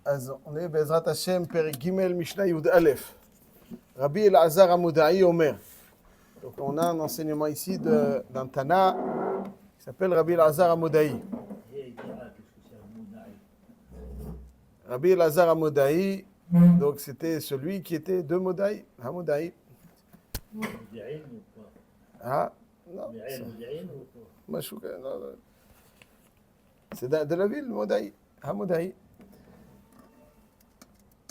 אז on est בעזרת השם פרק ג' משנה י"א. רבי אלעזר המודעי אומר. Donc on a un enseignement ici d'un Tana qui s'appelle Rabbi Elazar Amodai. Rabbi Elazar Amodai, donc c'était celui qui était de Modai, Hamodai. Ah, non. C'est de la ville, Modai, Hamodai.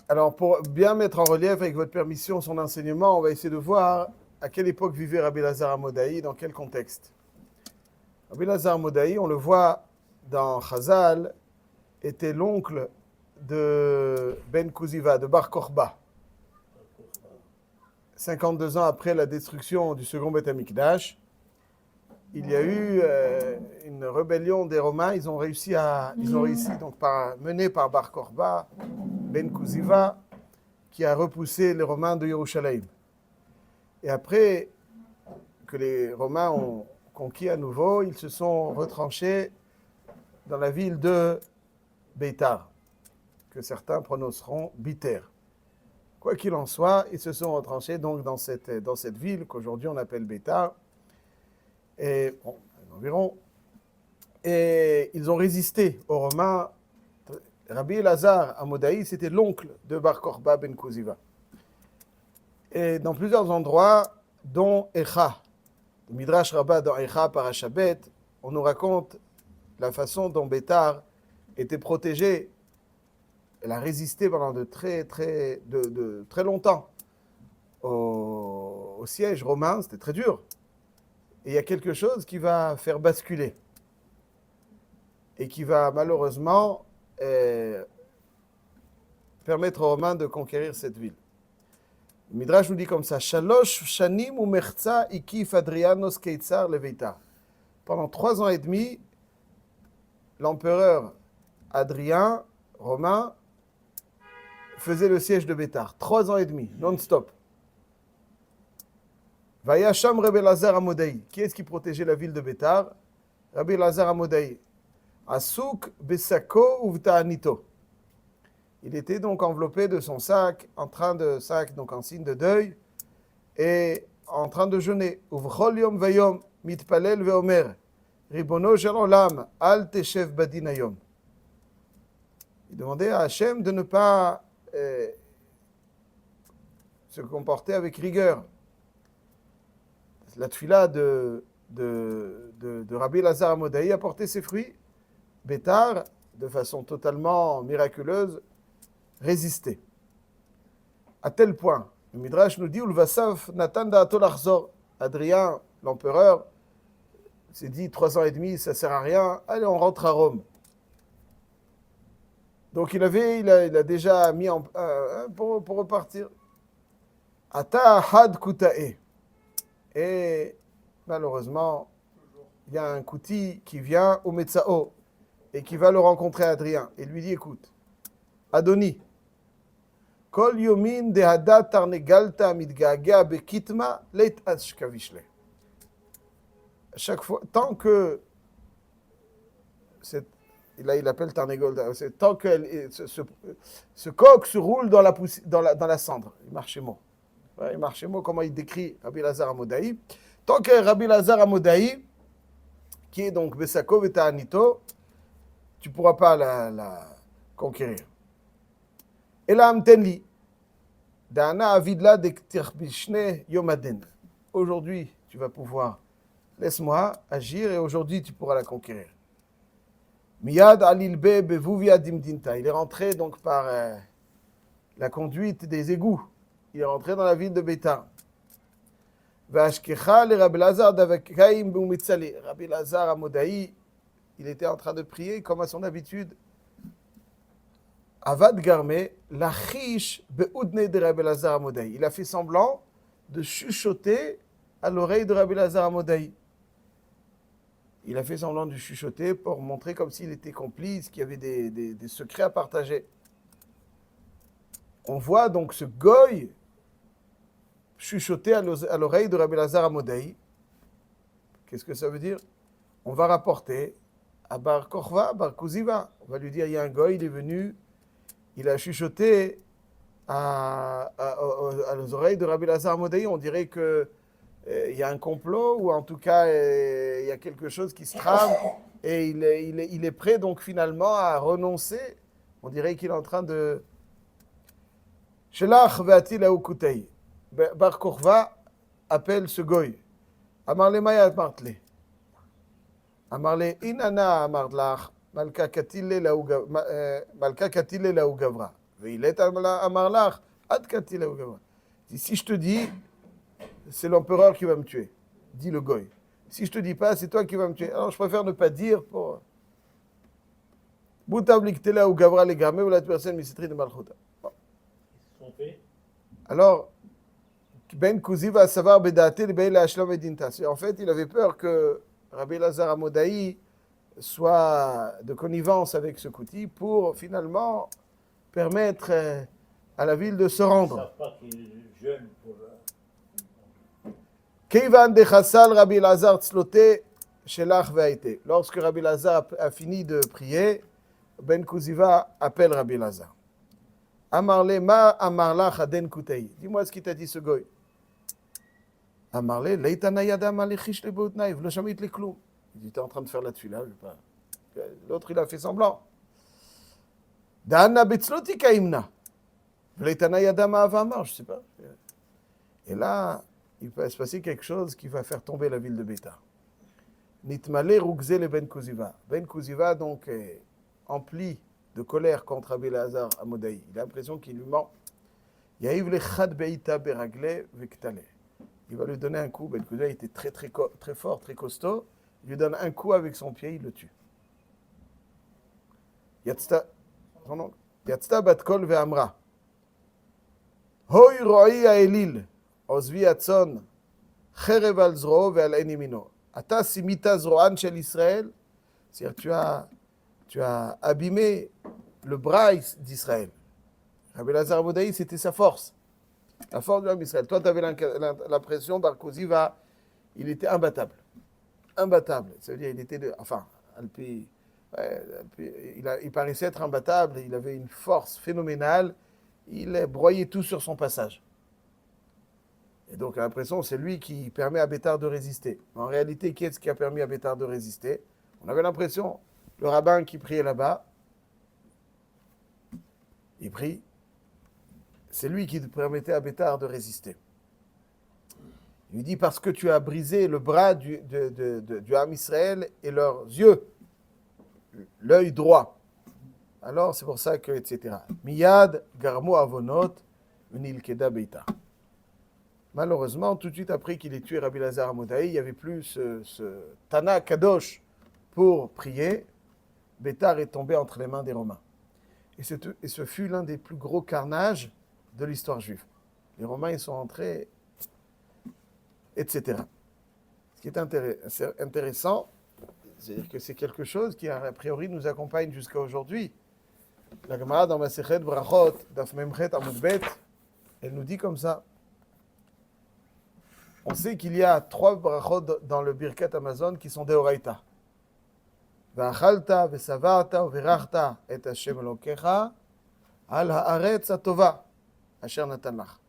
Alors, pour bien mettre en relief, avec votre permission, son enseignement, on va essayer de voir à quelle époque vivait Rabbi Elazar Amodai, dans quel contexte. Rabbi Elazar Amodai, on le voit dans Chazal, était l'oncle de Ben Kuziva, de Bar Korba. 52 ans après la destruction du second Beth Amikdash, il y a eu une rébellion des Romains. Ils ont réussi donc menés par Bar Korba, Ben Kuziva, qui a repoussé les Romains de Yerushalayim. Et après que les Romains ont conquis à nouveau, ils se sont retranchés dans la ville de Beitar, que certains prononceront Biter. Quoi qu'il en soit, ils se sont retranchés donc dans cette ville qu'aujourd'hui on appelle Beitar. Et environ. Et ils ont résisté aux Romains. Rabbi Elazar Amodai, c'était l'oncle de Bar Korba Ben Kuziva. Et dans plusieurs endroits, dont Echa, le Midrash Rabbah dans Echa Parashabet, on nous raconte la façon dont Beitar était protégée. Elle a résisté pendant de très longtemps au siège romain. C'était très dur. Et il y a quelque chose qui va faire basculer et qui va malheureusement permettre aux Romains de conquérir cette ville. Le Midrash nous dit comme ça: Shalosh shanim umerza ikif Adrianos Keitzar leveita. Pendant 3 ans et demi, l'empereur Adrien, romain, faisait le siège de Beitar. 3 ans et demi, non-stop. Vayasham Rabbi Elazar Amodai. Qui est-ce qui protégeait la ville de Beitar? Rabbi Elazar Amodai. Asuk besako uvta'anito. Il était donc enveloppé de son sac, donc en signe de deuil, et en train de jeûner. Uvchol yom vayom mitpalel veomer ribono shel olam al teshev badin hayom. Il demandait à Hachem de ne pas se comporter avec rigueur. La tfila de Rabbi Elazar Amodai a porté ses fruits. Beitar, de façon totalement miraculeuse, résistait. À tel point, le Midrash nous dit, Ulvasav Natan da'ato lachzor. Adrien, l'empereur, s'est dit 3 ans et demi, ça ne sert à rien, allez, on rentre à Rome. Donc il a déjà mis pour repartir. Ata had kuta'e. Et malheureusement, il y a un Kouti qui vient au Metzao et qui va le rencontrer Adrien et lui dit: écoute, Adoni, Kol yomin de hadat tarnegalta mitgagea bekitma leit ashkavishle. Chaque fois, tant que là il appelle tarnegolda, tant que ce coq se roule dans la cendre, il marche mot. Il marche mot, comment il décrit Rabbi Elazar Amodai. Tant que Rabbi Elazar Amodai, qui est donc Besako Veta'anito, tu ne pourras pas la conquérir. Et là, Amtenli, Dana Avidla de Tirbishne Yomaden. Aujourd'hui, tu vas pouvoir, laisse-moi agir, et aujourd'hui, tu pourras la conquérir. Miyad Alilbe Bevuvia Dimdinta. Il est rentré donc par la conduite des égouts. Il est rentré dans la ville de Beitar. Vashkecha le Rabbi Elazar davakaim b'umitzali. Rabbi Elazar Amodai, il était en train de prier comme à son habitude. Avad garme lachish be'udne de Rabbi Elazar Amodai. Il a fait semblant de chuchoter à l'oreille de Rabbi Elazar Amodai. Il a fait semblant de chuchoter pour montrer comme s'il était complice, qu'il y avait des secrets à partager. On voit donc ce goy chuchoter à l'oreille de Rabbi Elazar Amodai. Qu'est-ce que ça veut dire? On va rapporter à Bar Korba, Bar Kuziva. On va lui dire, il y a un goy, il est venu, il a chuchoté aux oreilles de Rabbi Lazar Modaï. On dirait que il y a un complot, ou en tout cas, il y a quelque chose qui se trame, et il est prêt donc finalement à renoncer. On dirait qu'il est en train de... Shelach ve'ati laukutei. Bar Kokhba appelle ce goy. Amarle maya martle. Amarle inana amarlach. Malka katile lau gavra. Ve'ilet amarlach. Ad katile lau gavra. Si je te dis, c'est l'empereur qui va me tuer, dit le goy. Si je te dis pas, c'est toi qui vas me tuer. Alors je préfère ne pas dire pour... Boutabliktela ou gavra les gamés ou la personne misitri de malchota. Alors, Ben Kuzi va savoir bedate le beil ashlam edinta. En fait, il avait peur que Rabbi Lazar Amodaï soit de connivence avec ce Kouti pour finalement permettre à la ville de se rendre. Ils ne savent pas qu'il est jeune pour... Keivan de Chassal Rabbi Lazar tzlote shelach ve'aite. Lorsque Rabbi Lazar a fini de prier, Ben Kuziva appelle Rabbi Lazar. Amarle ma amarlach aden kutei. Dis-moi ce qu'il t'a dit ce goy. Amarle leitana yadam alechish le boutnaï v'lo shamit le kloum. Il était en train de faire la tefila. L'autre il a fait semblant. Dana betzloti kaimna. Leitana yadam avamar. Je sais pas. Et là, il peut se passer quelque chose qui va faire tomber la ville de Bétar. Nitmale rougze le Ben Kuziva. Ben Kuziva donc est empli de colère contre Rabbi Lazar Amodaï. Il a l'impression qu'il lui ment. Yaïv le chad beita beragle vektale. Il va lui donner un coup. Ben Kuziva était très fort, très costaud. Il lui donne un coup avec son pied, il le tue. Yatzta batkol ve'amra. Hoy roi ha'elil. Ozvi atzon. Cherev al zro ve'al enimino. Ata simita zroan shel Israël. C'est-à-dire tu as abîmé le bras d'Israël. Rabbi Lazar Amodaï, c'était sa force. La force de l'homme d'Israël. Toi, tu avais l'impression, Bar Koziva, il était imbattable. Imbattable. Ça veut dire, il était il paraissait être imbattable, il avait une force phénoménale, il broyait tout sur son passage. Et donc, l'impression, c'est lui qui permet à Bétar de résister. En réalité, qui est-ce qui a permis à Bétar de résister? On avait l'impression, le rabbin qui priait là-bas, il prie, c'est lui qui permettait à Bétar de résister. Il lui dit, parce que tu as brisé le bras du Ham Israël et leurs yeux, l'œil droit. Alors, c'est pour ça que, etc. Miyad, garmo avonot, unilkeda Bétar. Malheureusement, tout de suite après qu'il ait tué Rabbi Lazar Amodaï, il n'y avait plus ce Tana Kadosh pour prier. Bétar est tombé entre les mains des Romains. Et ce fut l'un des plus gros carnages de l'histoire juive. Les Romains, ils sont entrés, etc. Ce qui est intéressant, c'est-à-dire que c'est quelque chose qui, a priori, nous accompagne jusqu'à aujourd'hui. La Gemara dans Masechet Brachot, Daf Memchet Amud Bet, elle nous dit comme ça. On sait qu'il y a 3 brachot dans le Birkat Amazon qui sont des Oraïta. V'achalta, v'savarta, v'verachta et Hashem Elokecha al haaretz hatova asher natan lach.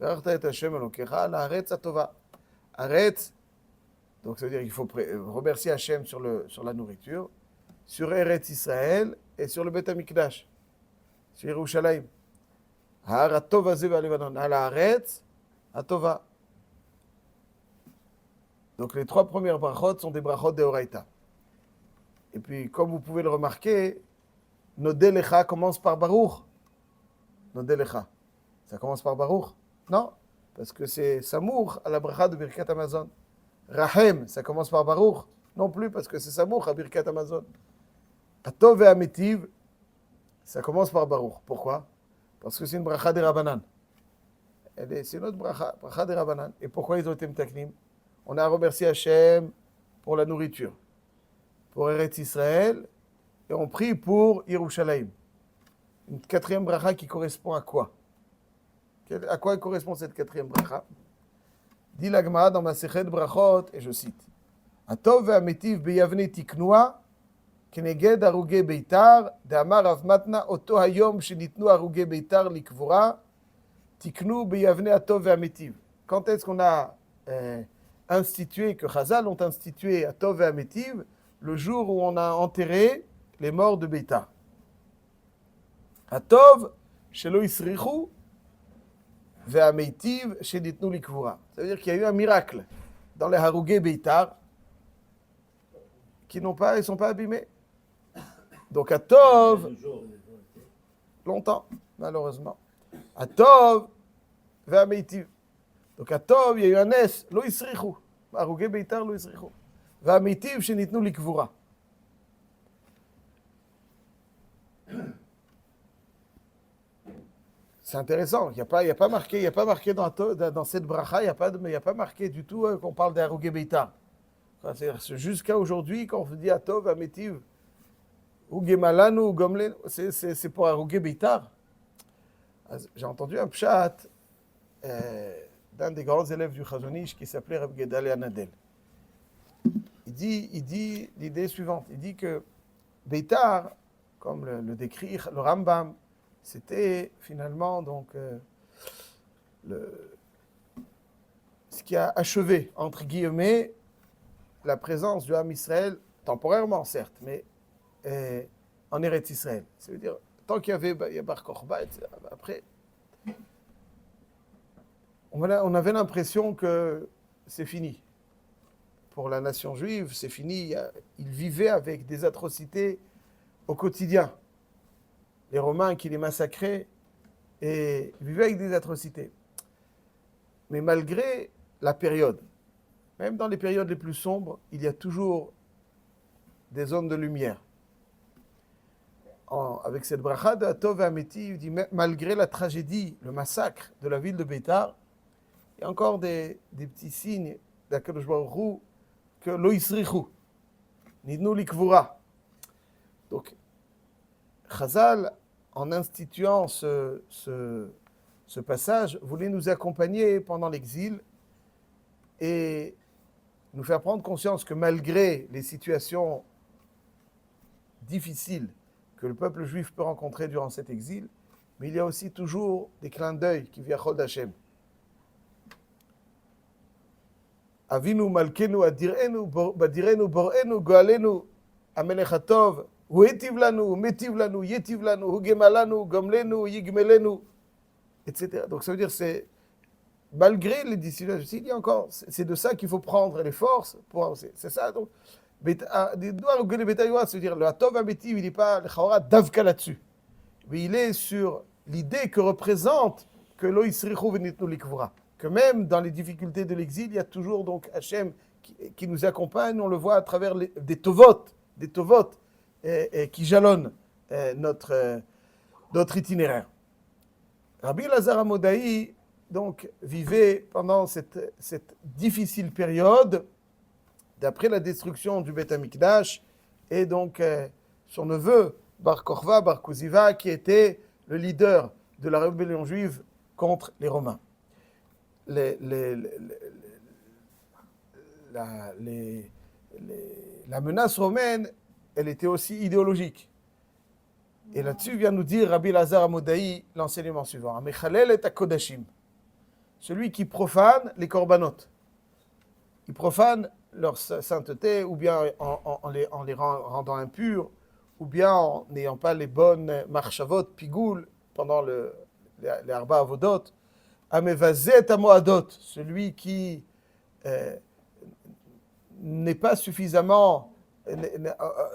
V'verachta et Hashem Elokecha al haaretz hatova. Haaretz, donc ça veut dire qu'il faut remercier Hashem sur la nourriture, sur Eretz Israël et sur le Bet HaMikdash, sur Yerushalayim. Haar hatov hazeh v'alevanon al haaretz hatova. Donc les 3 premières brachot sont des brachot de Oraïta. Et puis, comme vous pouvez le remarquer, Nodelecha commence par Baruch. Nodelecha. Ça commence par Baruch? Non, parce que c'est Samour à la bracha de Birkat Amazon. Rahem, ça commence par Baruch? Non plus, parce que c'est Samour à Birkat Amazon. Atov et Amitiv, ça commence par Baruch. Pourquoi? Parce que c'est une bracha de Rabbanan. C'est notre bracha de Rabbanan. Et pourquoi ils ont été mtaknim? On a remercié Hachem pour la nourriture, pour Eretz Israël, et on prie pour Yerushalayim. Une 4e bracha qui correspond à quoi? À quoi correspond cette 4e bracha? Dit la Gemara dans Masechet Brachot, et je cite, Atov ve'ametiv beyavne tiknoa כנגד הרוגי ביתר, דאמר רב מתנה, אותו היום שניתנו הרוגי ביתר לקבורה, תקנו ביבנה הטוב והמיטיב. Quand est-ce qu'on a institué, que Chazal ont institué Atov et Amétiv, le jour où on a enterré les morts de Beitar. Atov, shelo isrichu, ve'amétiv, shenitnu likvura. Ça veut dire qu'il y a eu un miracle dans les Harugé Beitar qui n'ont pas, ils sont pas abîmés. Donc Atov, longtemps, malheureusement. Atov, ve'amétiv. Donc Atov, il y a eu un S, lo isrichu. Harugé Beitar lo isrichu. Ve'amétiv, shenitnu likvura. C'est intéressant, il n'y a pas marqué dans cette bracha, il n'y a pas marqué du tout qu'on parle d'Harugé Beitar. C'est jusqu'à aujourd'hui, quand on dit Atov, Amétiv, ou Gemalanu, ou Gomlen, c'est pour Harugé Beitar. J'ai entendu un pshat d'un des grands élèves du Chazon Ish qui s'appelait Rav Gedalia Nadel. Il dit l'idée suivante, il dit que Beitar, comme le décrit le Rambam, c'était finalement donc ce qui a achevé, entre guillemets, la présence du Ham Israël, temporairement certes, mais en Eretz Israël. Ça veut dire, tant qu'il y avait Bar Korba, etc., après, on avait l'impression que c'est fini. Pour la nation juive, c'est fini. Ils vivaient avec des atrocités au quotidien. Les Romains qui les massacraient et vivaient avec des atrocités. Mais malgré la période, même dans les périodes les plus sombres, il y a toujours des zones de lumière. Avec cette bracha de Atov et Amétiv, il dit malgré la tragédie, le massacre de la ville de Beitar, il y a encore des petits signes d'Akadosh Baruch Hu que lo yisrichu, nidnu likvura. Donc, Chazal, en instituant ce passage, voulait nous accompagner pendant l'exil et nous faire prendre conscience que malgré les situations difficiles que le peuple juif peut rencontrer durant cet exil, mais il y a aussi toujours des clins d'œil qui viennent d'Hachem. Avinu malkenu adirenu badirenu borenu goalenu amelech hatov hu etiv lanu yetiv lanu hu gemalanu gomlenu yigmelenu, etc. Donc ça veut dire c'est malgré les difficultés, il y a encore, c'est de ça qu'il faut prendre les forces pour avancer. C'est ça donc. Ça veut dire le Atov Amétiv, il n'est pas le Chawara d'Avka là-dessus, mais il est sur l'idée que représente que lo yisrichu venitnu likvura. Que même dans les difficultés de l'exil, il y a toujours donc Hachem qui nous accompagne, on le voit à travers des tovot qui jalonnent notre itinéraire. Rabbi Elazar Amodai donc vivait pendant cette difficile période d'après la destruction du Beth Amikdash et donc son neveu Bar Korva, Bar Koziva qui était le leader de la rébellion juive contre les Romains. La menace romaine, elle était aussi idéologique. Et là-dessus vient nous dire Rabbi Elazar Amodai l'enseignement suivant. Amechalel et Kodashim. Celui qui profane les korbanot. Il profane leur sainteté, ou bien en les rendant impurs, ou bien en n'ayant pas les bonnes marchavot, pigoul, pendant les arba avodot. Amevazet amoadot, celui qui n'est pas suffisamment,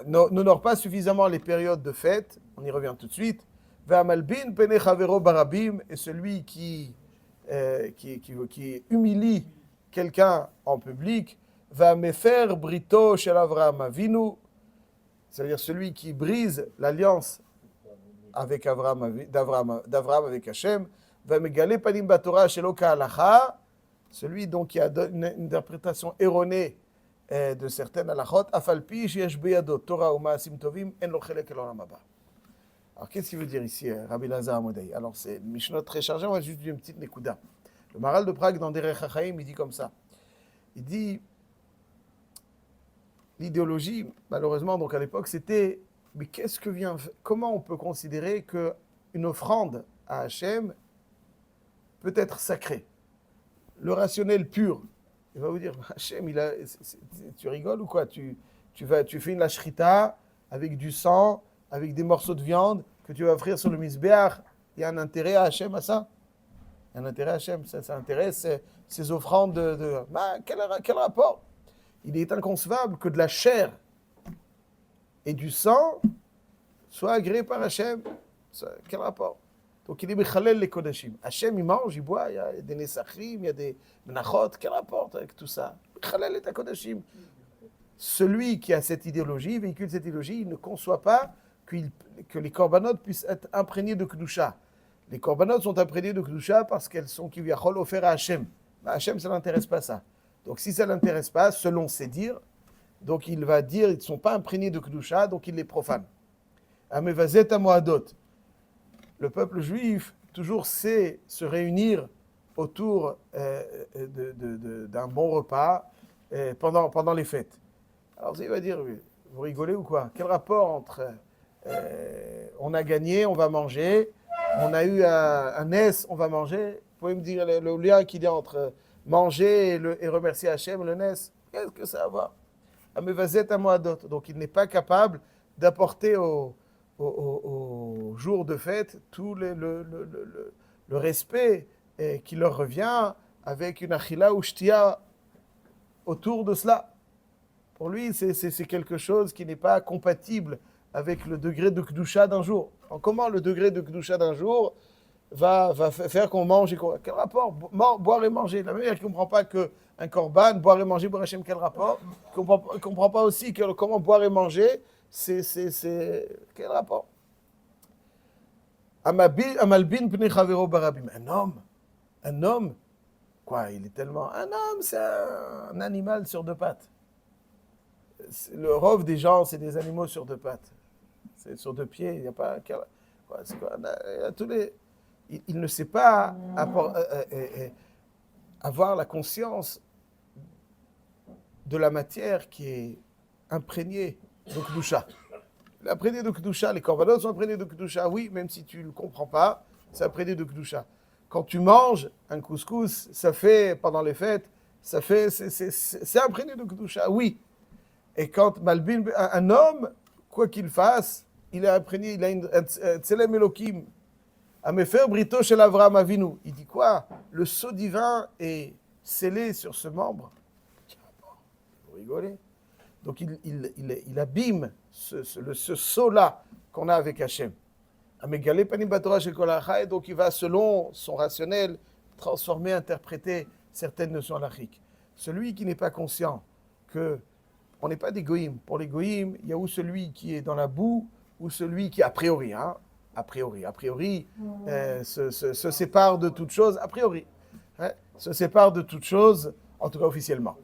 n'honore pas suffisamment les périodes de fête, on y revient tout de suite. Ve'amalbin pene chavero barabim, et celui qui humilie quelqu'un en public. Ve'amefer brito shel Avraham Avinu, c'est-à-dire celui qui brise l'alliance avec d'Avraham avec Hachem. Ve'megale panim batorah shelo ka'alacha, celui donc qui a une interprétation erronée de certaines halachot. Afalpi sheyesh beyado Torah u'ma'asim tovim en lo chelek el olam haba. Alors qu'est-ce qu'il veut dire ici, Rabbi Elazar Amodai? Alors c'est une Mishnah très chargée, on va juste dire une petite nekuda. Le Maral de Prague dans Derech HaChaim, il dit comme ça. Il dit l'idéologie, malheureusement, donc à l'époque, c'était, mais comment on peut considérer qu'une offrande à Hachem peut être sacrée? Le rationnel pur, il va vous dire, Hachem, tu rigoles ou quoi? Tu fais une lachrita avec du sang, avec des morceaux de viande que tu vas offrir sur le misbéach. Il y a un intérêt à Hachem à ça? Il y a un intérêt à Hachem, ça intéresse ces offrandes quel rapport? Il est inconcevable que de la chair et du sang soient agréés par Hachem. Quel rapport? Donc il est Mechalel les Kodashim. Hachem, il mange, il boit, il y a des Nesachrim, il y a des Menachot. Quel rapport avec tout ça? Mechalel et Kodashim. Celui qui a cette idéologie, véhicule cette idéologie, il ne conçoit pas que les korbanot puissent être imprégnés de Kedusha. Les korbanot sont imprégnés de Kedusha parce qu'elles sont kiviyachol offertes à Hachem. Mais Hachem, ça ne l'intéresse pas ça. Donc si ça ne l'intéresse pas, selon ses dires, donc il va dire ils ne sont pas imprégnés de Kedusha, donc il les profane. Amevazet amoadot. Le peuple juif toujours sait se réunir autour d'un bon repas pendant les fêtes. Alors il va dire, vous rigolez ou quoi? Quel rapport entre on a gagné, on va manger, on a eu un NES, on va manger? Vous pouvez me dire le lien qu'il y a entre manger et remercier Hachem, le NES? Qu'est-ce que ça a à voir? Amevazet amoadot. Donc il n'est pas capable d'apporter au jour de fête tout le respect qui leur revient avec une achila ou shtia autour de cela. Pour lui, c'est quelque chose qui n'est pas compatible avec le degré de Kedusha d'un jour. Alors, comment le degré de Kedusha d'un jour va faire qu'on mange et qu'on... Quel rapport? Boire et manger. La même manière qui ne comprend pas qu'un korban, boire et manger, pour Hachem, quel rapport? Il ne comprend pas aussi comment boire et manger, quel rapport? Amalbin pnei chavero barabim. Un homme, quoi, il est tellement... Un homme, c'est un animal sur deux pattes. Le rove des gens, c'est des animaux sur deux pattes. C'est sur deux pieds, il n'y a pas... Il ne sait pas avoir la conscience de la matière qui est imprégnée de Kedusha. Imprégné de Kedusha, les korbanot sont imprégnés de Kedusha, oui, même si tu ne le comprends pas, c'est imprégné de Kedusha. Quand tu manges un couscous, ça fait, pendant les fêtes, c'est imprégné de Kedusha, oui. Et quand Malbin, un homme, quoi qu'il fasse, il est imprégné, il a un Tselem Elokim. Amefer Brito shel Avraham Avinu. Il dit quoi? Le sceau divin est scellé sur ce membre. Vous rigolez? Donc il abîme ce sceau-là qu'on a avec Hachem. Amegale panim batorah shel kol hachai. Donc il va, selon son rationnel, transformer, interpréter certaines notions halachiques. Celui qui n'est pas conscient que on n'est pas des goïms. Pour les goïms, il y a ou celui qui est dans la boue, ou celui qui, a priori, se sépare de toute chose, a priori, se sépare de toute chose, en tout cas officiellement.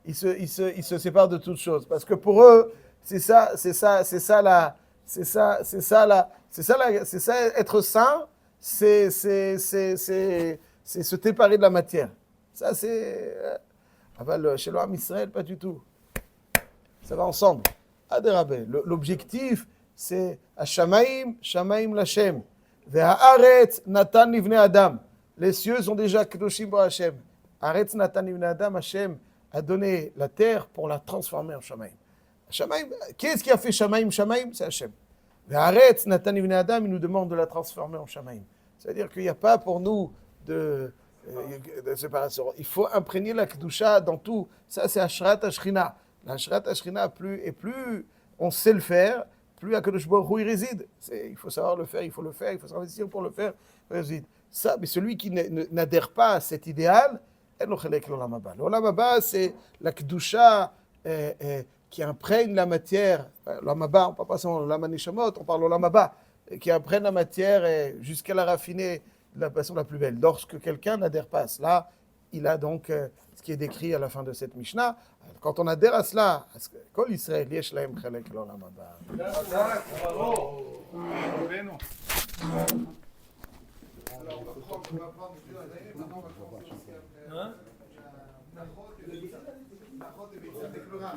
Ils se séparent de toute chose. Parce que pour eux, être saint, c'est se séparer de la matière. Ça, c'est... Chez l'homme Israël, pas du tout. Ça va ensemble. Adérabé. L'objectif, c'est Hashamaim, Shamaim Lashem. Ve'haaretz Natan Livnei Adam. Les cieux sont déjà Kedoshim pour Hashem. Haaretz Natan Livnei Adam. Hashem a donné la terre pour la transformer en Shamaim. Shamaim, qu'est-ce qui a fait Shamaim? Shamaim, c'est Hashem. Ve'haaretz Natan Livnei Adam, il nous demande de la transformer en Shamaim. C'est-à-dire qu'il n'y a pas pour nous de séparation. Il faut imprégner la Kedusha dans tout. Ça, c'est Ashrat Ashrina. L'Ashrat Ashrina, plus on sait le faire, plus Akadosh Baruch Hu, il réside. Il faut savoir le faire, il faut s'investir pour le faire. Il réside. Ça, mais celui qui n'adhère pas à cet idéal, l'Olam Haba. L'Olam Haba, c'est la Kedusha qui imprègne la matière. L'Olam Haba, on ne parle pas seulement de l'Olam Neshamot, on parle de l'Olam Haba, qui imprègne la matière jusqu'à la raffiner de la façon la plus belle. Lorsque quelqu'un n'adhère pas à cela, il a donc ce qui est décrit à la fin de cette Mishnah. Quand on adhère à cela, Kol Israël, yesh lahem chelek l'olam haba. Alors, on va prendre maintenant, on va commencer. פחות ביצה בקלורה.